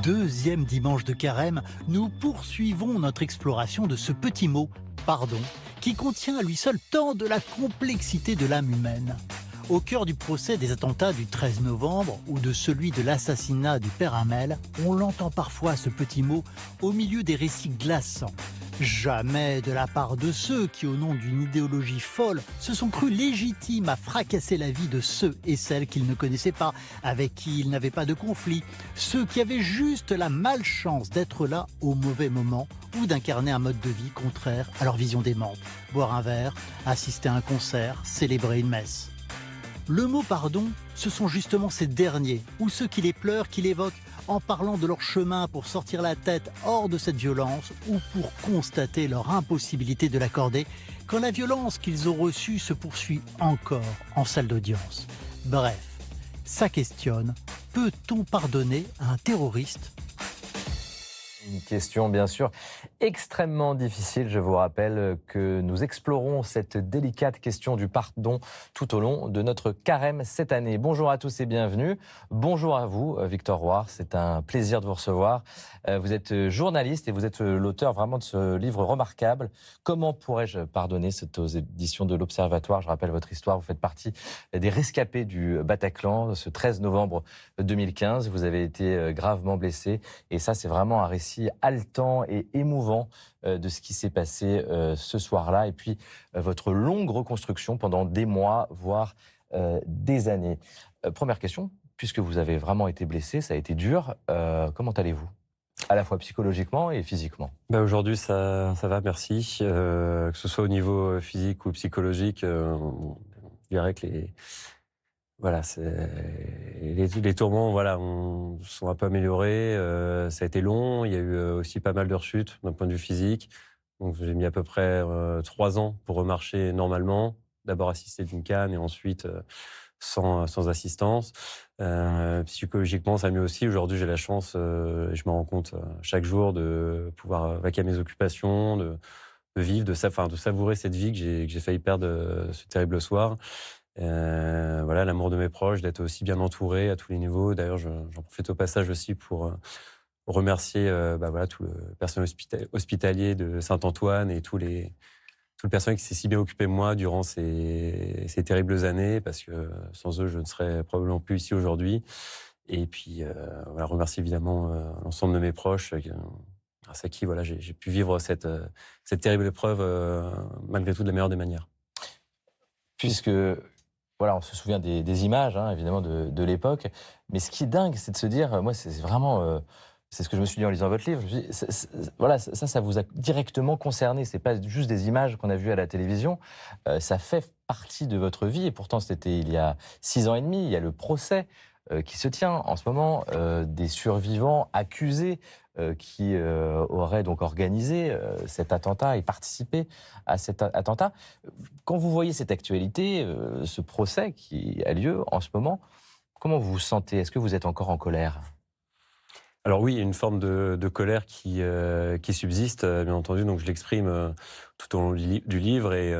Deuxième dimanche de carême, nous poursuivons notre exploration de ce petit mot, pardon, qui contient à lui seul tant de la complexité de l'âme humaine. Au cœur du procès des attentats du 13 novembre ou de celui de l'assassinat du père Hamel, on l'entend parfois ce petit mot au milieu des récits glaçants. Jamais de la part de ceux qui, au nom d'une idéologie folle, se sont crus légitimes à fracasser la vie de ceux et celles qu'ils ne connaissaient pas, avec qui ils n'avaient pas de conflit, ceux qui avaient juste la malchance d'être là au mauvais moment ou d'incarner un mode de vie contraire à leur vision des mondes. Boire un verre, assister à un concert, célébrer une messe. Le mot pardon, ce sont justement ces derniers, ou ceux qui les pleurent, qui l'évoquent, en parlant de leur chemin pour sortir la tête hors de cette violence ou pour constater leur impossibilité de l'accorder quand la violence qu'ils ont reçue se poursuit encore en salle d'audience. Bref, ça questionne, peut-on pardonner à un terroriste ? Une question bien sûr extrêmement difficile. Je vous rappelle que nous explorons cette délicate question du pardon tout au long de notre carême cette année. Bonjour à tous et bienvenue. Bonjour à vous, Victor Roire. C'est un plaisir de vous recevoir. Vous êtes journaliste et vous êtes l'auteur vraiment de ce livre remarquable. Comment pourrais-je pardonner ? C'est aux éditions de l'Observatoire. Je rappelle votre histoire. Vous faites partie des rescapés du Bataclan ce 13 novembre 2015. Vous avez été gravement blessé et ça, c'est vraiment un récit haletant et émouvant de ce qui s'est passé ce soir-là. Et puis, votre longue reconstruction pendant des mois, voire des années. Première question, puisque vous avez vraiment été blessé, ça a été dur, comment allez-vous ? À la fois psychologiquement et physiquement. Aujourd'hui, ça va, merci. Que ce soit au niveau physique ou psychologique, je dirais que les tourments sont un peu améliorés. Ça a été long. Il y a eu aussi pas mal de rechutes d'un point de vue physique. Donc, j'ai mis à peu près 3 ans pour remarcher normalement. D'abord assisté d'une canne et ensuite sans assistance. Psychologiquement, ça va mieux aussi. Aujourd'hui, j'ai la chance, et je me rends compte chaque jour de pouvoir vaquer à mes occupations, de vivre, de savourer cette vie que j'ai failli perdre ce terrible soir. L'amour de mes proches, d'être aussi bien entouré à tous les niveaux. D'ailleurs, j'en profite au passage aussi pour remercier tout le personnel hospitalier de Saint-Antoine et tout le personnel qui s'est si bien occupé de moi durant ces terribles années, parce que sans eux, je ne serais probablement plus ici aujourd'hui. Et puis, remercier évidemment l'ensemble de mes proches, grâce à qui j'ai pu vivre cette terrible épreuve, malgré tout, de la meilleure des manières. Puisque, on se souvient des images, évidemment, de l'époque. Mais ce qui est dingue, c'est de se dire, moi, c'est vraiment... c'est ce que je me suis dit en lisant votre livre. Je me suis dit, ça vous a directement concerné. C'est pas juste des images qu'on a vues à la télévision. Ça fait partie de votre vie. Et pourtant, c'était il y a 6 ans et demi. Il y a le procès qui se tient en ce moment, des survivants accusés qui auraient donc organisé cet attentat et participé à cet attentat. Quand vous voyez cette actualité, ce procès qui a lieu en ce moment, comment vous vous sentez ? Est-ce que vous êtes encore en colère ? Alors oui, il y a une forme de colère qui subsiste, bien entendu, donc je l'exprime tout au long du livre. Et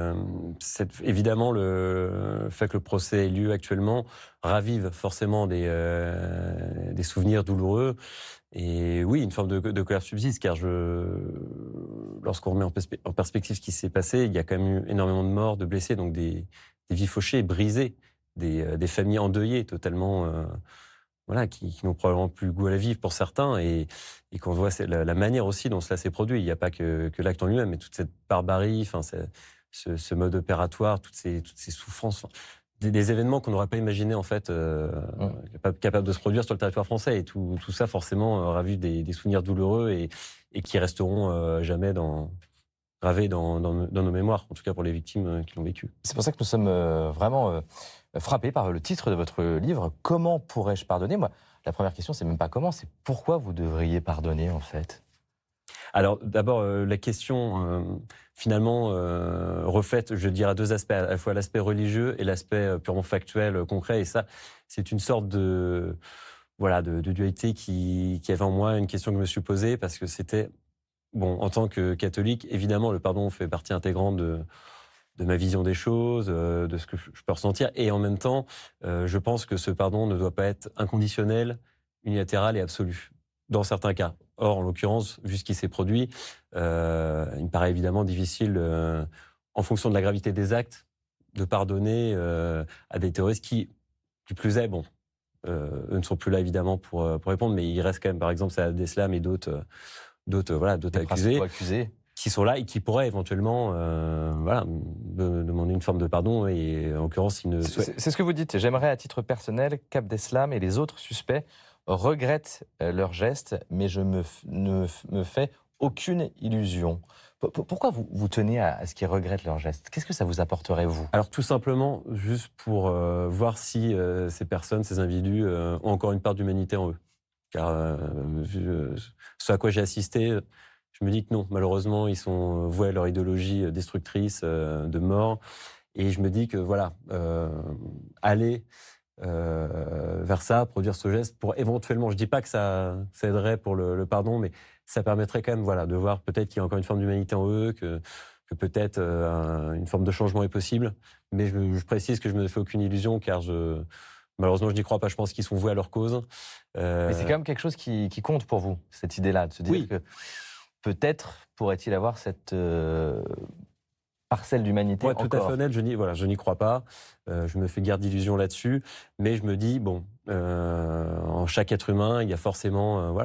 évidemment, le fait que le procès ait lieu actuellement ravive forcément des souvenirs douloureux. Et oui, une forme de colère subsiste, car lorsqu'on remet en perspective ce qui s'est passé, il y a quand même eu énormément de morts, de blessés, donc des vies fauchées, brisées, des familles endeuillées totalement... qui n'ont probablement plus le goût à la vivre pour certains, et qu'on voit la manière aussi dont cela s'est produit. Il n'y a pas que l'acte en lui-même, mais toute cette barbarie, ce mode opératoire, toutes ces souffrances, des événements qu'on n'aurait pas imaginé en fait, capables de se produire sur le territoire français, et tout ça forcément ravive des souvenirs douloureux et qui resteront jamais gravés dans nos mémoires, en tout cas pour les victimes qui l'ont vécu. C'est pour ça que nous sommes vraiment frappé par le titre de votre livre, « Comment pourrais-je pardonner ?» Moi, la première question, c'est même pas comment, c'est pourquoi vous devriez pardonner, en fait. Alors, d'abord, la question, finalement, reflète, je dirais, 2 aspects, à la fois l'aspect religieux et l'aspect purement factuel, concret. Et ça, c'est une sorte de dualité qui avait en moi, une question que je me suis posée, parce que c'était, en tant que catholique, évidemment, le pardon fait partie intégrante de ma vision des choses, de ce que je peux ressentir. Et en même temps, je pense que ce pardon ne doit pas être inconditionnel, unilatéral et absolu. dans certains cas. Or, en l'occurrence, vu ce qui s'est produit, il me paraît évidemment difficile, en fonction de la gravité des actes, de pardonner à des terroristes qui plus est, bon, eux ne sont plus là évidemment pour répondre, mais il reste quand même, par exemple, Salah Abdeslam et d'autres accusés qui sont là et qui pourraient éventuellement demander une forme de pardon. Et en l'occurrence, ils ne souhaitent... C'est ce que vous dites. J'aimerais, à titre personnel, qu'Abdeslam et les autres suspects regrettent leurs gestes, mais je ne me fais aucune illusion. Pourquoi vous tenez à ce qu'ils regrettent leurs gestes? Qu'est-ce que ça vous apporterait, vous? Alors, tout simplement, juste pour voir si ces personnes, ces individus, ont encore une part d'humanité en eux. Car ce à quoi j'ai assisté, je me dis que non, malheureusement, ils sont voués à leur idéologie destructrice de mort. Et je me dis que voilà, aller vers ça, produire ce geste pour éventuellement, je dis pas que ça aiderait pour le pardon, mais ça permettrait quand même de voir peut-être qu'il y a encore une forme d'humanité en eux, que peut-être une forme de changement est possible. Mais je précise que je ne me fais aucune illusion, car malheureusement, je n'y crois pas. Je pense qu'ils sont voués à leur cause. Mais c'est quand même quelque chose qui compte pour vous, cette idée-là, de se dire que peut-être pourrait-il avoir cette parcelle d'humanité encore. Pour être tout à fait honnête, je n'y crois pas. Je me fais guère d'illusions là-dessus. Mais je me dis, en chaque être humain, il y a forcément...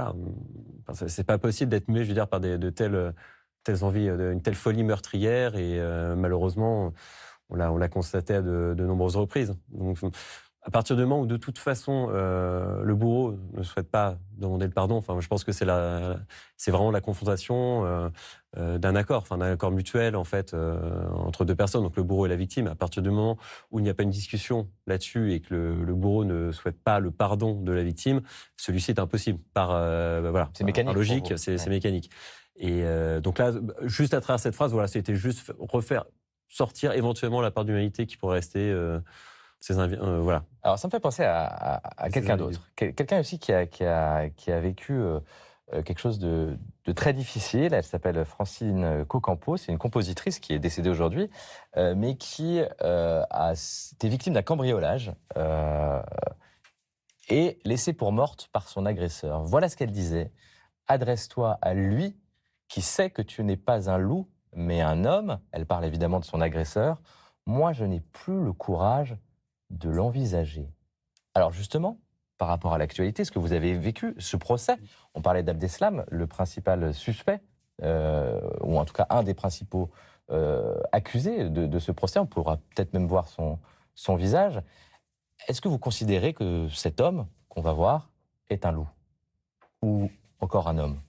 c'est pas possible d'être muet, par de telles envies, une telle folie meurtrière. Et malheureusement, on l'a constaté à de nombreuses reprises. Donc, à partir du moment où, de toute façon, le bourreau ne souhaite pas demander le pardon, je pense que c'est vraiment la confrontation d'un accord mutuel, en fait, entre deux personnes, donc le bourreau et la victime. À partir du moment où il n'y a pas une discussion là-dessus et que le bourreau ne souhaite pas le pardon de la victime, celui-ci est impossible. C'est mécanique. Par logique, c'est mécanique. Et donc là, juste à travers cette phrase, c'était juste refaire sortir éventuellement la part d'humanité qui pourrait rester... Alors, ça me fait penser à quelqu'un d'autre. Quelqu'un aussi qui a vécu quelque chose de très difficile. Elle s'appelle Francine Cocampo. C'est une compositrice qui est décédée aujourd'hui, mais qui a été victime d'un cambriolage et laissée pour morte par son agresseur. Voilà ce qu'elle disait. Adresse-toi à lui qui sait que tu n'es pas un loup, mais un homme. Elle parle évidemment de son agresseur. Moi, je n'ai plus le courage de l'envisager. Alors justement, par rapport à l'actualité, est-ce que vous avez vécu ce procès? On parlait d'Abdeslam, le principal suspect, ou en tout cas un des principaux accusés de ce procès. On pourra peut-être même voir son visage. Est-ce que vous considérez que cet homme qu'on va voir est un loup? Ou encore un homme?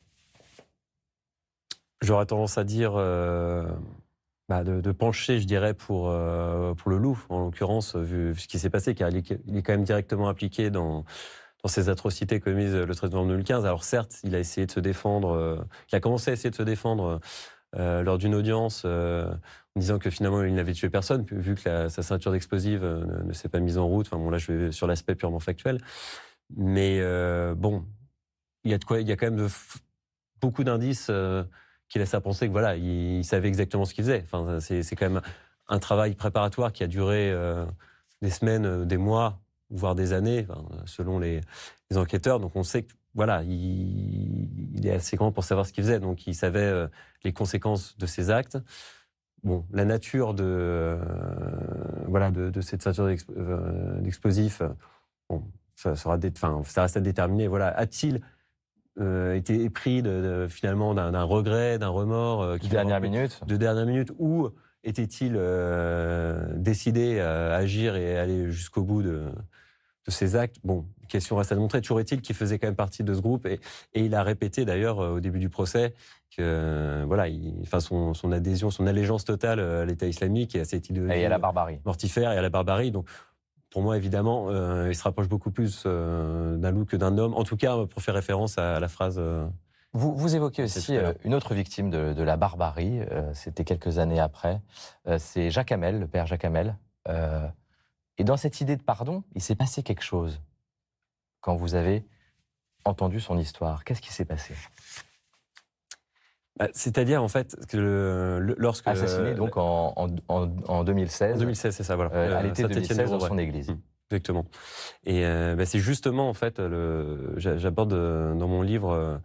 J'aurais tendance à dire... de pencher, je dirais, pour le loup, en l'occurrence, vu ce qui s'est passé, car il est quand même directement impliqué dans ces atrocités commises le 13 novembre 2015. Alors certes, il a essayé de se défendre, il a commencé à essayer de se défendre lors d'une audience en disant que finalement il n'avait tué personne, vu que sa ceinture d'explosifs ne s'est pas mise en route. Là je vais sur l'aspect purement factuel. Mais il y a quand même beaucoup d'indices qui laisse à penser que il savait exactement ce qu'il faisait. C'est quand même un travail préparatoire qui a duré des semaines, des mois, voire des années, selon les enquêteurs. Donc on sait que il est assez grand pour savoir ce qu'il faisait. Donc il savait les conséquences de ses actes. La nature de cette ceinture d'explosifs, ça reste à déterminer. A-t-il été pris finalement d'un regret, d'un remords de dernière minute, ou était-il décidé à agir et aller jusqu'au bout de ses actes? Question reste à démontrer. Toujours est-il qu'il faisait quand même partie de ce groupe et il a répété d'ailleurs au début du procès que son adhésion, son allégeance totale à l'État islamique et à cette idéologie et à la barbarie mortifère et à la barbarie. Donc pour moi, évidemment, il se rapproche beaucoup plus d'un loup que d'un homme. En tout cas, pour faire référence à la phrase... Vous évoquez aussi une autre victime de la barbarie. C'était quelques années après. C'est Jacques Hamel, le père Jacques Hamel. Et dans cette idée de pardon, il s'est passé quelque chose quand vous avez entendu son histoire. Qu'est-ce qui s'est passé? C'est-à-dire, en fait, que lorsque... Assassiné donc en 2016. En 2016, c'est ça, voilà. À l'été 2016, dans son église. exactement. Et c'est justement, en fait, j'aborde dans mon livre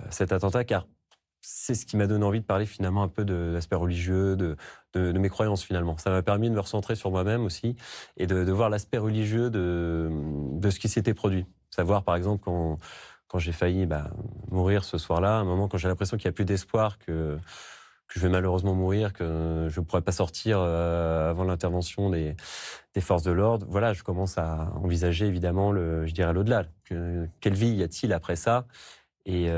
cet attentat, car c'est ce qui m'a donné envie de parler finalement un peu de l'aspect religieux, de mes croyances finalement. Ça m'a permis de me recentrer sur moi-même aussi et de voir l'aspect religieux de ce qui s'était produit. Savoir par exemple quand j'ai failli mourir ce soir-là, à un moment quand j'ai l'impression qu'il n'y a plus d'espoir, que je vais malheureusement mourir, que je ne pourrai pas sortir avant l'intervention des forces de l'ordre. Voilà, je commence à envisager évidemment l'au-delà. Quelle vie y a-t-il après ça ? Et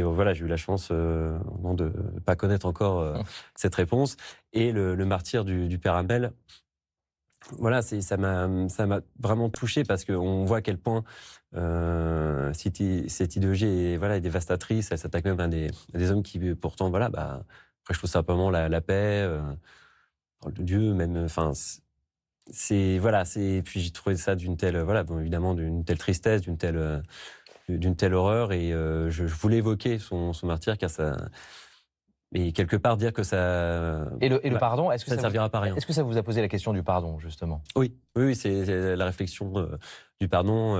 voilà, j'ai eu la chance de ne pas connaître encore cette réponse. Et le martyre du père Hamel, voilà, ça m'a vraiment touché parce qu'on voit à quel point cette idéologie est dévastatrice. Elle s'attaque même à des hommes qui, pourtant, voilà, après, je trouve simplement la paix, de Dieu, même, enfin, puis j'ai trouvé ça d'une telle, évidemment, d'une telle tristesse, d'une telle horreur, et je voulais évoquer son martyre, car ça, et quelque part dire que ça, Et le pardon, ça ne servira pas à rien. Est-ce que ça vous a posé la question du pardon, justement ? Oui, c'est la réflexion du pardon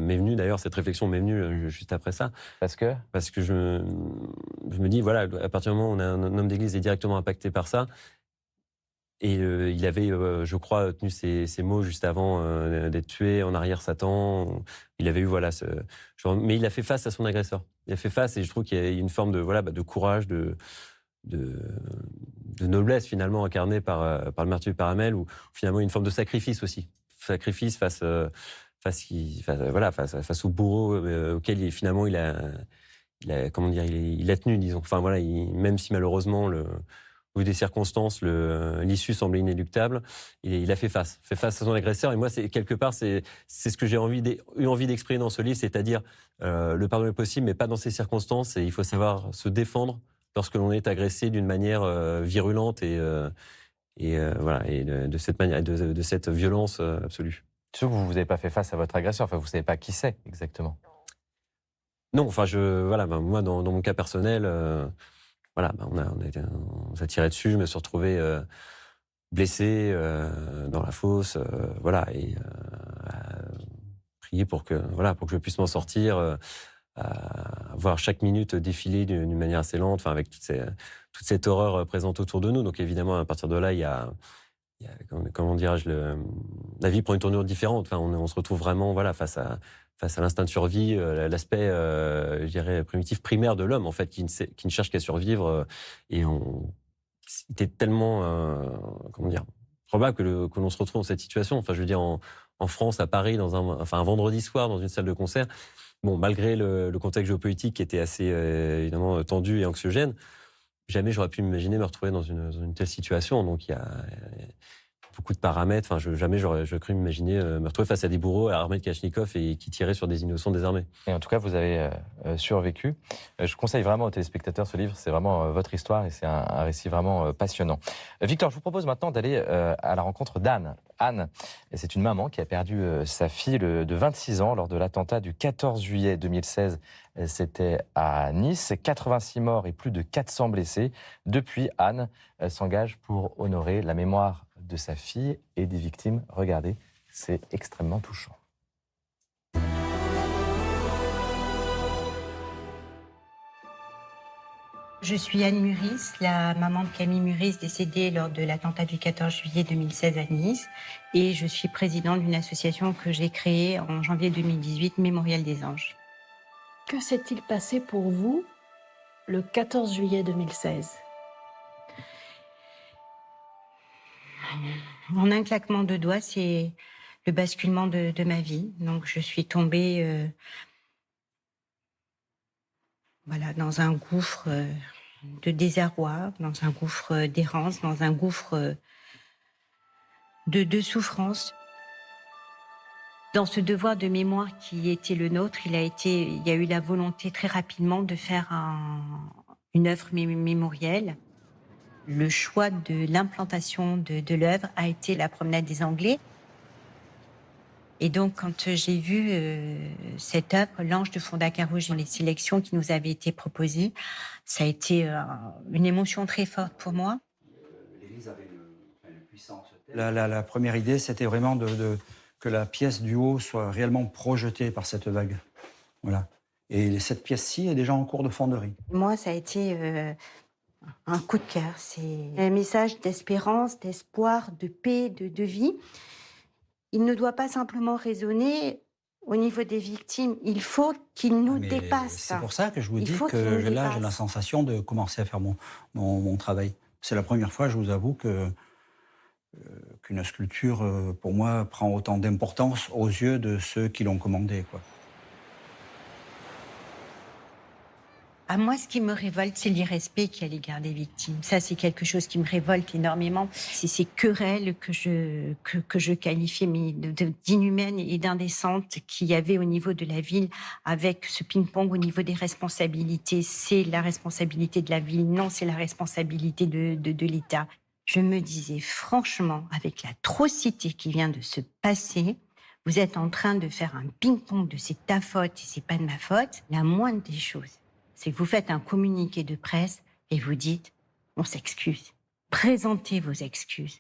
m'est venue. D'ailleurs, cette réflexion m'est venue juste après ça. Parce que je me dis, voilà, à partir du moment où un homme d'église est directement impacté par ça, et il avait, je crois, tenu ses mots juste avant d'être tué, en arrière Satan. Il avait eu, mais il a fait face à son agresseur. Il a fait face, et je trouve qu'il y a une forme de courage, de noblesse finalement incarnée par le martyr du père Hamel, ou finalement une forme de sacrifice aussi. Sacrifice face au bourreau auquel il a tenu, disons. Enfin voilà, même si malheureusement au vu des circonstances, l'issue semblait inéluctable, il a fait face à son agresseur. Et moi, quelque part, c'est ce que j'ai eu envie d'exprimer dans ce livre, c'est-à-dire le pardon est possible, mais pas dans ces circonstances, et il faut savoir se défendre lorsque l'on est agressé d'une manière virulente de cette manière, de cette violence absolue. Sûr que vous n'avez pas fait face à votre agresseur, enfin vous ne savez pas qui c'est exactement. Non, enfin moi dans mon cas personnel, on s'est tiré dessus, je me suis retrouvé blessé dans la fosse, et prier pour que je puisse m'en sortir, voir chaque minute défiler d'une manière assez lente, enfin avec toute cette horreur présente autour de nous. Donc évidemment, à partir de là, il y a comment dirais-je, la vie prend une tournure différente. Enfin, on se retrouve vraiment face à l'instinct de survie, l'aspect, je dirais, primitif, primaire de l'homme, en fait, qui ne cherche qu'à survivre. C'était tellement, probable que l'on se retrouve dans cette situation. Enfin, je veux dire, en France, à Paris, un vendredi soir, dans une salle de concert. Bon, malgré le contexte géopolitique qui était assez, évidemment, tendu et anxiogène, jamais j'aurais pu m'imaginer me retrouver dans une telle situation. Donc, il y a beaucoup de paramètres. Enfin, jamais j'aurais cru m'imaginer me retrouver face à des bourreaux armés de Kalachnikov et qui tiraient sur des innocents désarmés. Et en tout cas, vous avez survécu. Je conseille vraiment aux téléspectateurs ce livre. C'est vraiment votre histoire, et c'est un récit vraiment passionnant. Victor, je vous propose maintenant d'aller à la rencontre d'Anne. Anne, c'est une maman qui a perdu sa fille de 26 ans lors de l'attentat du 14 juillet 2016. C'était à Nice. 86 morts et plus de 400 blessés. Depuis, Anne s'engage pour honorer la mémoire de sa fille et des victimes. Regardez, c'est extrêmement touchant. Je suis Anne Muris, la maman de Camille Muris, décédée lors de l'attentat du 14 juillet 2016 à Nice. Et je suis présidente d'une association que j'ai créée en janvier 2018, Mémorial des Anges. Que s'est-il passé pour vous le 14 juillet 2016 ? En un claquement de doigts, c'est le basculement de ma vie. Donc je suis tombée dans un gouffre de désarroi, dans un gouffre d'errance, dans un gouffre de souffrance. Dans ce devoir de mémoire qui était le nôtre, il y a eu la volonté très rapidement de faire une œuvre mémorielle. Le choix de l'implantation de l'œuvre a été la promenade des Anglais. Et donc, quand j'ai vu cette œuvre, L'Ange de Fondac-à-Rouge, dans les sélections qui nous avaient été proposées, ça a été une émotion très forte pour moi. L'Église avait le puissant, La première idée, c'était vraiment que la pièce du haut soit réellement projetée par cette vague. Voilà. Et cette pièce-ci est déjà en cours de fonderie. Moi, ça a été un coup de cœur. C'est un message d'espérance, d'espoir, de paix, de vie. Il ne doit pas simplement résonner au niveau des victimes. Il faut qu'il nous dépasse. C'est pour ça que je vous dis qu'il que nous là, j'ai dépasse. la sensation de commencer à faire mon travail. C'est la première fois, je vous avoue, qu'une sculpture, pour moi, prend autant d'importance aux yeux de ceux qui l'ont commandée, quoi. À moi, ce qui me révolte, c'est l'irrespect qu'il y a à l'égard des victimes. Ça, c'est quelque chose qui me révolte énormément. C'est ces querelles que je qualifiais d'inhumaines et d'indécentes qu'il y avait au niveau de la ville, avec ce ping-pong au niveau des responsabilités. C'est la responsabilité de la ville, non, c'est la responsabilité de l'État. Je me disais, franchement, avec l'atrocité qui vient de se passer, vous êtes en train de faire un ping-pong de c'est ta faute et c'est pas de ma faute. La moindre des choses, c'est que vous faites un communiqué de presse et vous dites « on s'excuse ». Présentez vos excuses.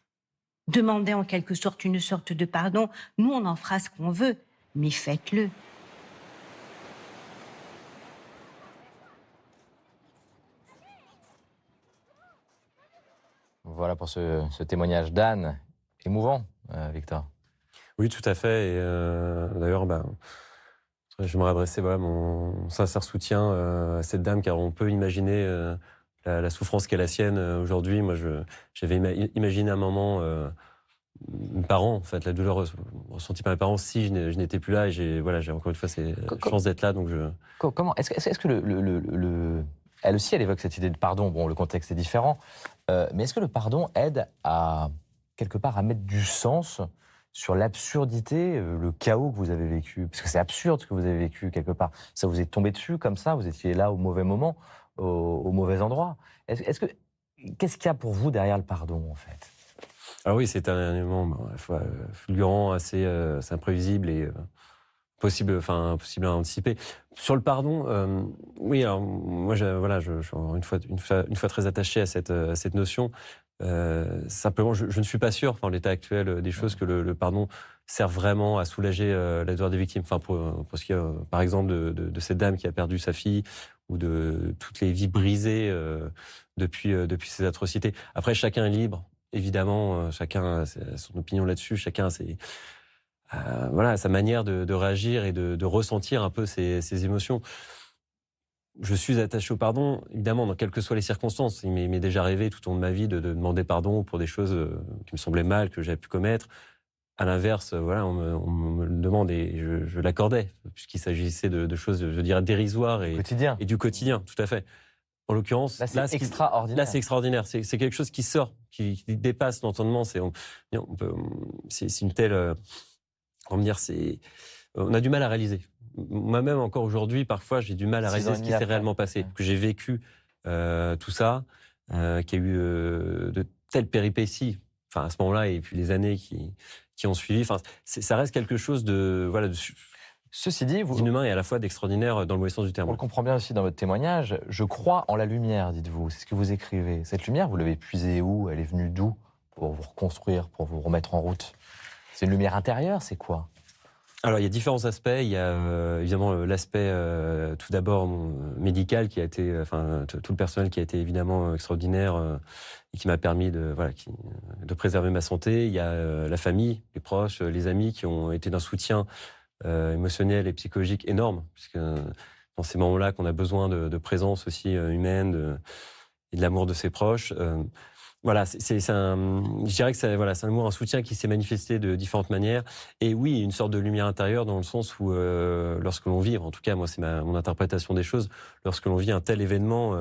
Demandez en quelque sorte une sorte de pardon. Nous, on en fera ce qu'on veut, mais faites-le. Voilà pour ce témoignage d'Anne. Émouvant, Victor. Oui, tout à fait. Et d'ailleurs, je me adresser mon sincère soutien à cette dame, car on peut imaginer la souffrance qu'est la sienne aujourd'hui. Moi, j'avais imaginé un moment mes parents, en fait, la douleur ressentie par mes parents si je n'étais plus là. Et j'ai encore une fois cette chance d'être là. Donc Comment est-ce que elle aussi, elle évoque cette idée de pardon. Bon, le contexte est différent, mais est-ce que le pardon aide à quelque part à mettre du sens sur l'absurdité, le chaos que vous avez vécu? Parce que c'est absurde ce que vous avez vécu quelque part. Ça vous est tombé dessus comme ça, vous étiez là au mauvais moment, au mauvais endroit. Qu'est-ce qu'il y a pour vous derrière le pardon, en fait? Alors oui, c'est un élément à la fois fulgurant, assez imprévisible et impossible à anticiper. Sur le pardon, oui, alors moi, je suis une fois très attaché à cette notion. Simplement, je ne suis pas sûr, en l'état actuel des choses, que le pardon sert vraiment à soulager la douleur des victimes. Enfin, pour ce qui est, par exemple, de cette dame qui a perdu sa fille, ou de toutes les vies brisées depuis ces atrocités. Après, chacun est libre, évidemment, chacun a son opinion là-dessus, chacun a sa manière de réagir et de ressentir un peu ses émotions. Je suis attaché au pardon, évidemment, dans quelles que soient les circonstances. Il m'est déjà arrivé tout au long de ma vie de demander pardon pour des choses qui me semblaient mal, que j'avais pu commettre. À l'inverse, on me le demande et je l'accordais, puisqu'il s'agissait de choses, je dirais, dérisoires et du quotidien, tout à fait. En l'occurrence, là, c'est extraordinaire. Là, c'est extraordinaire. C'est quelque chose qui sort, qui dépasse l'entendement. C'est une telle... on a du mal à réaliser. Moi-même, encore aujourd'hui, parfois, j'ai du mal à réaliser ce qui s'est réellement passé. Que j'ai vécu tout ça, qu'il y a eu de telles péripéties, à ce moment-là, et puis les années qui ont suivi. Ça reste quelque chose Ceci dit, d'inhumain et à la fois d'extraordinaire dans le mauvais sens du terme. On le comprend bien aussi dans votre témoignage. Je crois en la lumière, dites-vous. C'est ce que vous écrivez. Cette lumière, vous l'avez puisée où? Elle est venue d'où pour vous reconstruire, pour vous remettre en route? C'est une lumière intérieure, c'est quoi? Alors, il y a différents aspects. Il y a évidemment l'aspect, tout d'abord, médical, qui a été, tout le personnel qui a été évidemment extraordinaire et qui m'a permis de préserver ma santé. Il y a la famille, les proches, les amis qui ont été d'un soutien émotionnel et psychologique énorme, puisque dans ces moments-là qu'on a besoin de présence aussi humaine et de l'amour de ses proches. Je dirais que c'est un amour, un soutien qui s'est manifesté de différentes manières. Et oui, une sorte de lumière intérieure dans le sens où, lorsque l'on vit, en tout cas, moi, c'est mon interprétation des choses, lorsque l'on vit un tel événement,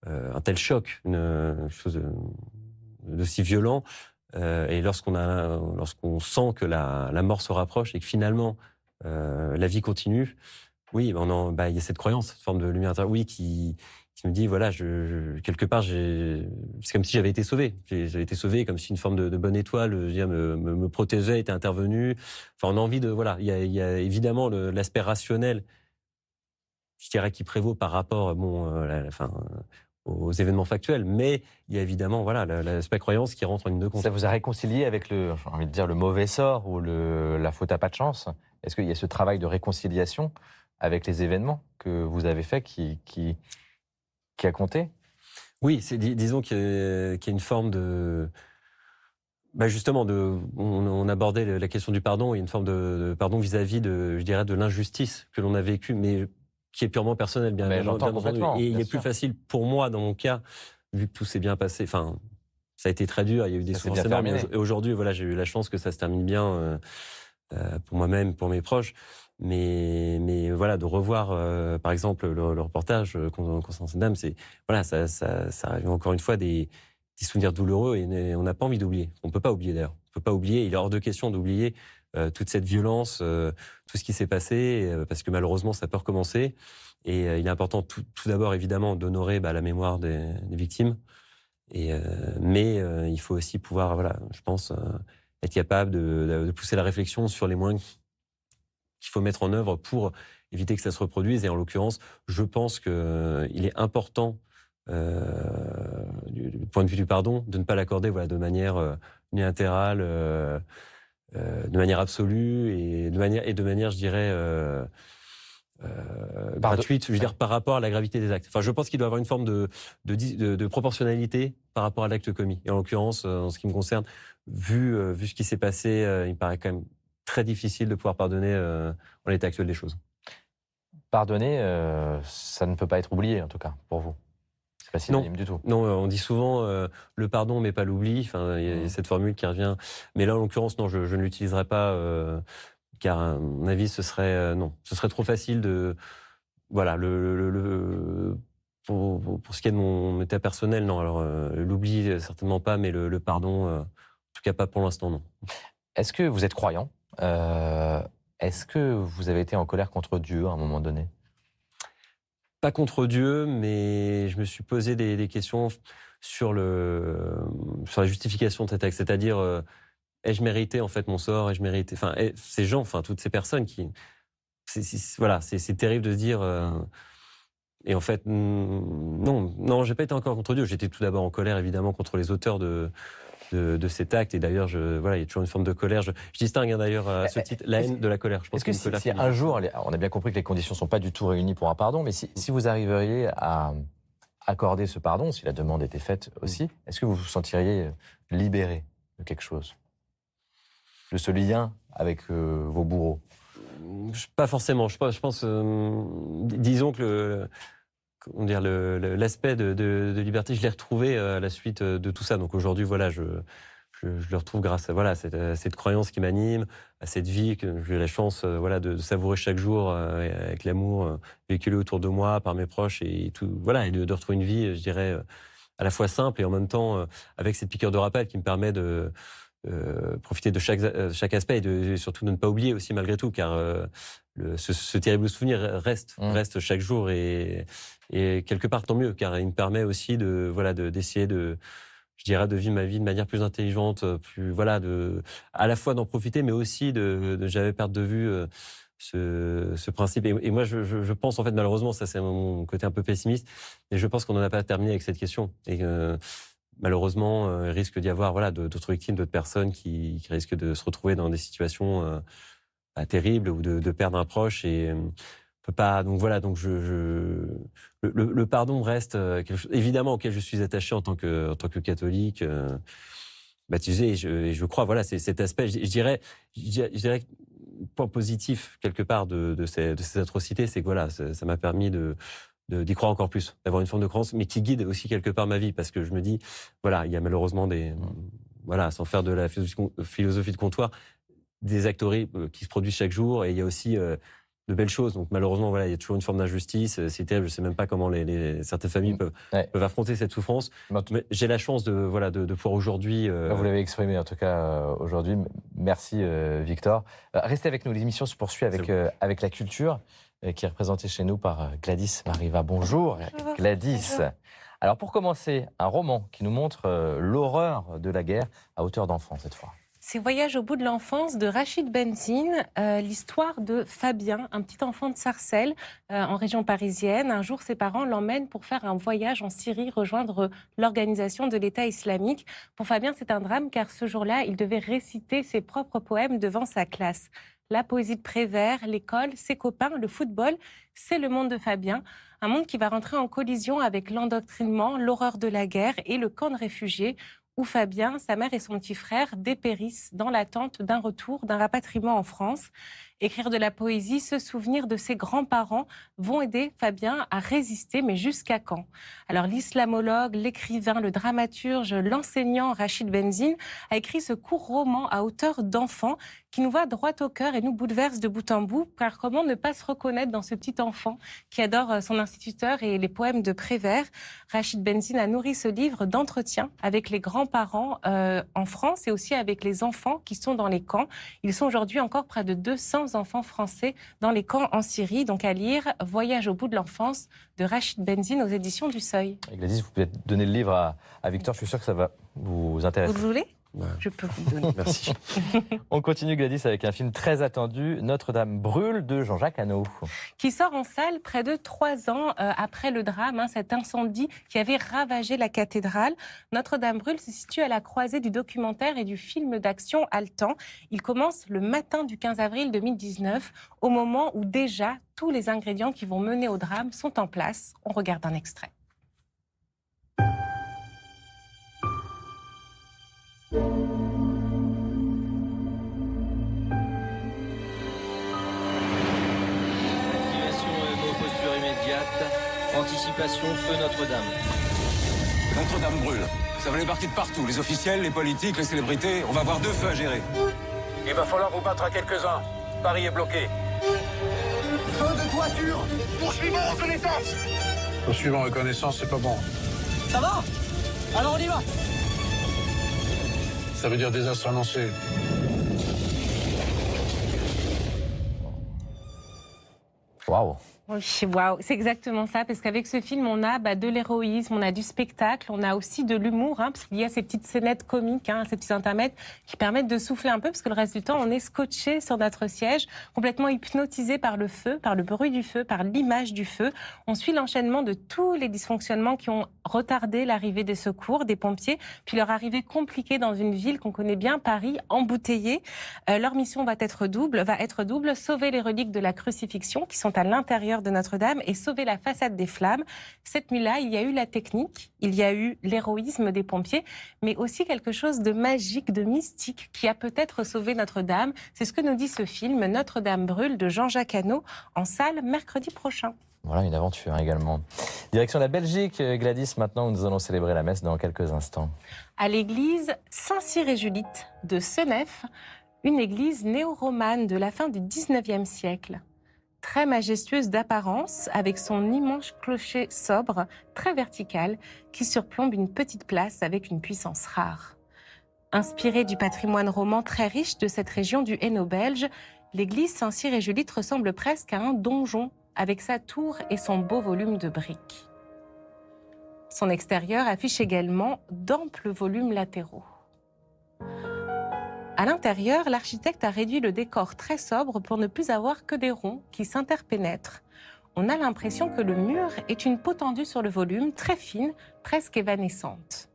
un tel choc, une chose de si violent, et lorsqu'on sent que la mort se rapproche et que finalement, la vie continue, oui, il y a cette croyance, cette forme de lumière intérieure, oui, qui me dit, quelque part, c'est comme si j'avais été sauvé. J'avais été sauvé comme si une forme de bonne étoile me protégeait, était intervenue. On a envie il y a évidemment l'aspect rationnel, je dirais, qui prévaut par rapport, aux événements factuels. Mais il y a évidemment l'aspect croyance qui rentre en ligne de compte. Ça vous a réconcilié avec j'ai envie de dire, le mauvais sort ou la faute à pas de chance? Est-ce qu'il y a ce travail de réconciliation avec les événements que vous avez fait qui a compté? Oui, disons qu'il y a une forme de... justement, on abordait la question du pardon, il y a une forme de pardon vis-à-vis je dirais, de l'injustice que l'on a vécue, mais qui est purement personnelle, bien j'entends entendu. complètement, Et il bien est sûr. plus facile pour moi, dans mon cas, vu que tout s'est bien passé. Enfin, ça a été très dur, il y a eu des Ça s'est souffrances bien énormes. terminé. Et aujourd'hui, j'ai eu la chance que ça se termine bien pour moi-même, pour mes proches. Mais voilà, de revoir, par exemple, le reportage concernant cette dame, ça arrive encore une fois des souvenirs douloureux et on n'a pas envie d'oublier. On ne peut pas oublier d'ailleurs. On ne peut pas oublier. Il est hors de question d'oublier toute cette violence, tout ce qui s'est passé, parce que malheureusement, ça peut recommencer. Et il est important tout d'abord, évidemment, d'honorer la mémoire des victimes. Mais il faut aussi pouvoir, je pense, être capable de pousser la réflexion sur les moyens qu'il faut mettre en œuvre pour éviter que ça se reproduise. Et en l'occurrence, je pense qu'il est important, du point de vue du pardon, de ne pas l'accorder de manière unilatérale, de manière absolue et de manière, je dirais, gratuite, je veux dire, par rapport à la gravité des actes. Enfin, je pense qu'il doit y avoir une forme de proportionnalité par rapport à l'acte commis. Et en l'occurrence, en ce qui me concerne, vu ce qui s'est passé, il me paraît quand même très difficile de pouvoir pardonner en l'état actuel des choses. Pardonner, ça ne peut pas être oublié, en tout cas, pour vous. C'est pas synonyme du tout. Non, on dit souvent le pardon, mais pas l'oubli. Enfin, il y a cette formule qui revient. Mais là, en l'occurrence, non, je ne l'utiliserai pas, car à mon avis, ce serait ce serait trop facile de... Voilà, pour ce qui est de mon état personnel, non. Alors, l'oubli, certainement pas, mais le pardon, en tout cas pas pour l'instant, non. Est-ce que vous êtes croyant? Est-ce que vous avez été en colère contre Dieu à un moment donné? Pas contre Dieu, mais je me suis posé des questions sur la justification de cet acte. C'est-à-dire, ai-je mérité en fait mon sort? Ai-je mérité... Enfin, ces gens, toutes ces personnes qui... C'est terrible de se dire... Et en fait, non, j'ai pas été encore contre Dieu. J'étais tout d'abord en colère, évidemment, contre les auteurs de cet acte. Et d'ailleurs, il y a toujours une forme de colère. Je distingue d'ailleurs à ce titre la haine de la colère. Je pense Est-ce que si un jour, on a bien compris que les conditions ne sont pas du tout réunies pour un pardon, mais si vous arriveriez à accorder ce pardon, si la demande était faite aussi, est-ce que vous vous sentiriez libéré de quelque chose? De ce lien avec vos bourreaux? Pas forcément. Je pense, disons que l'aspect de liberté, je l'ai retrouvé à la suite de tout ça. Donc aujourd'hui, je le retrouve grâce à cette croyance qui m'anime, à cette vie que j'ai la chance de savourer chaque jour avec l'amour véhiculé autour de moi par mes proches et tout, et de retrouver une vie, je dirais, à la fois simple et en même temps avec cette piqûre de rappel qui me permet de profiter de chaque aspect et surtout de ne pas oublier aussi malgré tout, car ce terrible souvenir reste chaque jour et quelque part tant mieux, car il me permet aussi d'essayer je dirais, de vivre ma vie de manière plus intelligente, à la fois d'en profiter, mais aussi de jamais perdre de vue ce principe. Et moi, je pense, en fait, malheureusement, ça c'est mon côté un peu pessimiste, mais je pense qu'on n'en a pas terminé avec cette question. Et malheureusement, il risque d'y avoir d'autres victimes, d'autres personnes qui risquent de se retrouver dans des situations terribles ou de perdre un proche. Et peut pas. Donc le pardon reste quelque chose, évidemment, auquel je suis attaché en tant que catholique, baptisé. Et je crois, c'est cet aspect. Je dirais, point positif quelque part de ces atrocités, c'est que ça m'a permis d'y croire encore plus, d'avoir une forme de croyance, mais qui guide aussi quelque part ma vie, parce que je me dis, il y a malheureusement sans faire de la philosophie de comptoir, des actes horribles qui se produisent chaque jour, et il y a aussi de belles choses. Donc malheureusement, il y a toujours une forme d'injustice. C'est terrible. Je sais même pas comment certaines familles peuvent affronter cette souffrance. Mais j'ai la chance de pouvoir aujourd'hui... Vous l'avez exprimé en tout cas aujourd'hui. Merci Victor. Restez avec nous. L'émission se poursuit avec la culture, qui est représentée chez nous par Gladys Mariva. Bonjour Gladys. Bonjour. Alors pour commencer, un roman qui nous montre l'horreur de la guerre à hauteur d'enfant cette fois. C'est Voyage au bout de l'enfance de Rachid Benzine, l'histoire de Fabien, un petit enfant de Sarcelles, en région parisienne. Un jour, ses parents l'emmènent pour faire un voyage en Syrie, rejoindre l'organisation de l'État islamique. Pour Fabien, c'est un drame car ce jour-là, il devait réciter ses propres poèmes devant sa classe. La poésie de Prévert, l'école, ses copains, le football, c'est le monde de Fabien. Un monde qui va rentrer en collision avec l'endoctrinement, l'horreur de la guerre et le camp de réfugiés, où Fabien, sa mère et son petit frère dépérissent dans l'attente d'un retour, d'un rapatriement en France. Écrire de la poésie, se souvenir de ses grands-parents vont aider Fabien à résister, mais jusqu'à quand? Alors l'islamologue, l'écrivain, le dramaturge, l'enseignant Rachid Benzine a écrit ce court roman à hauteur d'enfant qui nous va droit au cœur et nous bouleverse de bout en bout, car comment ne pas se reconnaître dans ce petit enfant qui adore son instituteur et les poèmes de Prévert. Rachid Benzine a nourri ce livre d'entretien avec les grands-parents en France et aussi avec les enfants qui sont dans les camps. Ils sont aujourd'hui encore près de 200 enfants français dans les camps en Syrie. Donc à lire Voyage au bout de l'enfance de Rachid Benzine aux éditions du Seuil. Gladys, vous pouvez donner le livre à Victor, je suis sûr que ça va vous intéresser. Vous le voulez ? Ouais. Je peux vous le donner. Merci. On continue, Gladys, avec un film très attendu, Notre-Dame brûle de Jean-Jacques Hano. Qui sort en salle près de 3 ans après le drame, cet incendie qui avait ravagé la cathédrale. Notre-Dame brûle se situe à la croisée du documentaire et du film d'action haletant. Il commence le matin du 15 avril 2019, au moment où déjà tous les ingrédients qui vont mener au drame sont en place. On regarde un extrait. Anticipation, feu Notre-Dame. Notre-Dame brûle. Ça va les partir de partout. Les officiels, les politiques, les célébrités. On va avoir 2 feux à gérer. Il va falloir vous battre à quelques-uns. Paris est bloqué. Feu de toiture. Poursuivons reconnaissance. Poursuivons reconnaissance, c'est pas bon. Ça va? Alors on y va. Ça veut dire désastre annoncé. Waouh! Oui, waouh, c'est exactement ça, parce qu'avec ce film, on a de l'héroïsme, on a du spectacle, on a aussi de l'humour, parce qu'il y a ces petites scénettes comiques, ces petits intermèdes qui permettent de souffler un peu, parce que le reste du temps, on est scotché sur notre siège, complètement hypnotisé par le feu, par le bruit du feu, par l'image du feu. On suit l'enchaînement de tous les dysfonctionnements qui ont retardé l'arrivée des secours, des pompiers, puis leur arrivée compliquée dans une ville qu'on connaît bien, Paris, embouteillée. Leur mission va être double, sauver les reliques de la crucifixion qui sont à l'intérieur de Notre-Dame et sauver la façade des flammes. Cette nuit-là, il y a eu la technique, il y a eu l'héroïsme des pompiers, mais aussi quelque chose de magique, de mystique qui a peut-être sauvé Notre-Dame. C'est ce que nous dit ce film Notre-Dame brûle de Jean-Jacques Hano, en salle mercredi prochain. Voilà, une aventure également. Direction la Belgique, Gladys, maintenant où nous allons célébrer la messe dans quelques instants. À l'église Saint-Cyr-et-Judith de Senef, une église néo-romane de la fin du 19e siècle. Très majestueuse d'apparence, avec son immense clocher sobre, très vertical, qui surplombe une petite place avec une puissance rare. Inspirée du patrimoine roman très riche de cette région du Hainaut belge, l'église Saint-Cyr-et-Judith ressemble presque à un donjon, avec sa tour et son beau volume de briques. Son extérieur affiche également d'amples volumes latéraux. À l'intérieur, l'architecte a réduit le décor très sobre pour ne plus avoir que des ronds qui s'interpénètrent. On a l'impression que le mur est une peau tendue sur le volume, très fine, presque évanescente.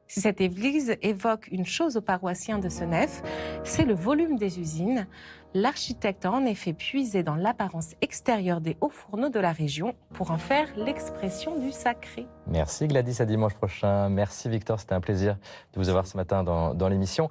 Si cette église évoque une chose aux paroissiens de Senef, c'est le volume des usines. L'architecte a en effet puisé dans l'apparence extérieure des hauts fourneaux de la région pour en faire l'expression du sacré. Merci Gladys, à dimanche prochain. Merci Victor, c'était un plaisir de vous avoir ce matin dans l'émission.